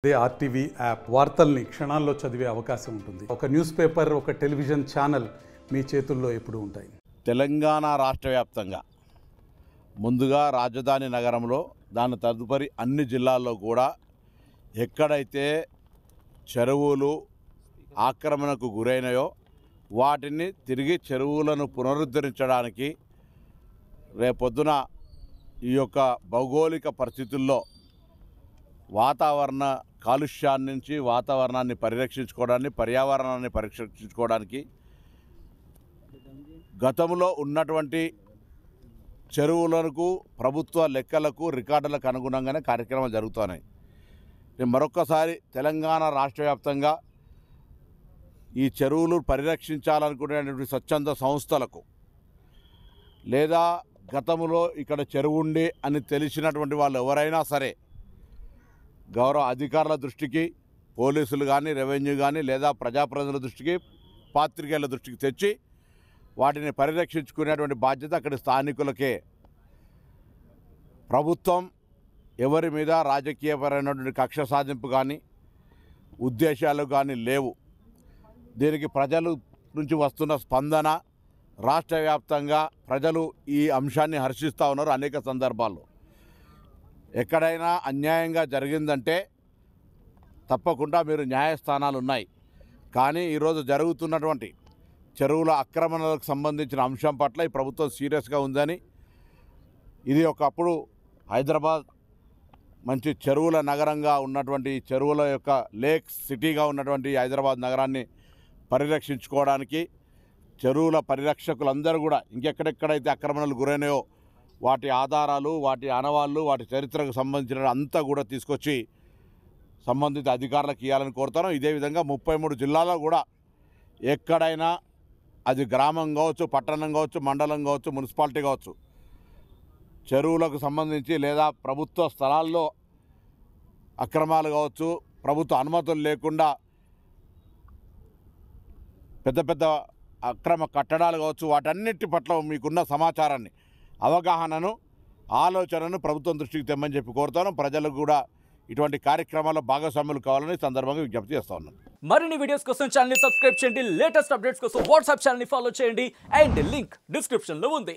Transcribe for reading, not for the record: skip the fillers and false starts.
అదే RTV app వార్తల్ని క్షణాల్లో చదివే అవకాశం ఉంటుంది. ఒక న్యూస్ పేపర్, ఒక టెలివిజన్ ఛానల్ మీ చేతుల్లో ఎప్పుడూ ఉంటాయి. తెలంగాణ రాష్ట్ర వ్యాప్తంగా ముందుగా రాజధాని నగరంలో, దాని తదుపరి అన్ని జిల్లాల్లో కూడా ఎక్కడైతే చెరువులు ఆక్రమణకు గురైనాయో వాటిని తిరిగి చెరువులను పునరుద్ధరించడానికి రేపొద్దున ఈ యొక్క భౌగోళిక పరిస్థితుల్లో వాతావరణ కాలుష్యాన్ని నుంచి వాతావరణాన్ని పరిరక్షించుకోవడానికి, పర్యావరణాన్ని పరిరక్షించుకోవడానికి గతంలో ఉన్నటువంటి చెరువులకు ప్రభుత్వ లెక్కలకు రికార్డులకు అనుగుణంగానే కార్యక్రమాలు జరుగుతున్నాయి. మరొక్కసారి తెలంగాణ రాష్ట్ర వ్యాప్తంగా ఈ చెరువులు పరిరక్షించాలనుకునేటువంటి స్వచ్ఛంద సంస్థలకు లేదా గతంలో ఇక్కడ చెరువు ఉండి అని తెలిసినటువంటి వాళ్ళు ఎవరైనా సరే గౌరవ అధికారుల దృష్టికి, పోలీసులు కానీ, రెవెన్యూ కానీ, లేదా ప్రజాప్రతినిధుల దృష్టికి, పాత్రికేయుల దృష్టికి తెచ్చి వాటిని పరిరక్షించుకునేటువంటి బాధ్యత అక్కడి స్థానికులకే. ప్రభుత్వం ఎవరి మీద రాజకీయపరమైనటువంటి కక్ష సాధింపు కానీ ఉద్దేశాలు కానీ లేవు. దీనికి ప్రజల నుంచి వస్తున్న స్పందన, రాష్ట్ర వ్యాప్తంగా ప్రజలు ఈ అంశాన్ని హర్షిస్తూ ఉన్నారు. అనేక సందర్భాల్లో ఎక్కడైనా అన్యాయంగా జరిగిందంటే తప్పకుండా మీరు న్యాయస్థానాలు ఉన్నాయి. కానీ ఈరోజు జరుగుతున్నటువంటి చెరువుల ఆక్రమణలకు సంబంధించిన అంశం పట్ల ఈ ప్రభుత్వం సీరియస్గా ఉందని, ఇది ఒకప్పుడు హైదరాబాద్ మంచి చెరువుల నగరంగా ఉన్నటువంటి, చెరువుల యొక్క లేక్ సిటీగా ఉన్నటువంటి హైదరాబాద్ నగరాన్ని పరిరక్షించుకోవడానికి చెరువుల పరిరక్షకులందరూ కూడా ఇంకెక్కడెక్కడైతే ఆక్రమణలు గురైనాయో వాటి ఆధారాలు, వాటి ఆనవాళ్ళు, వాటి చరిత్రకు సంబంధించిన అంతా కూడా తీసుకొచ్చి సంబంధిత అధికారులకు ఇవ్వాలని కోరుతాను. ఇదే విధంగా 33 జిల్లాల్లో కూడా ఎక్కడైనా అది గ్రామం కావచ్చు, పట్టణం కావచ్చు, మండలం కావచ్చు, మున్సిపాలిటీ కావచ్చు, చెరువులకు సంబంధించి లేదా ప్రభుత్వ స్థలాల్లో అక్రమాలు కావచ్చు, ప్రభుత్వ అనుమతులు లేకుండా పెద్ద పెద్ద అక్రమ కట్టడాలు కావచ్చు, వాటన్నిటి పట్ల మీకున్న సమాచారాన్ని, అవగాహనను, ఆలోచనను ప్రభుత్వం దృష్టికి తెమ్మని చెప్పి కోరుతాను. ప్రజలకు కూడా ఇటువంటి కార్యక్రమాల్లో భాగస్వాములు కావాలని సందర్భంగా విజ్ఞప్తి చేస్తా ఉన్నాను. మరిన్ని వీడియోస్ కోసం ఛానల్ ని సబ్స్క్రైబ్ చేయండి, లేటెస్ట్ అప్డేట్స్ కోసం వాట్సాప్ ఛానల్ ని ఫాలో చేయండి అండ్ లింక్ డిస్క్రిప్షన్ లో ఉంది.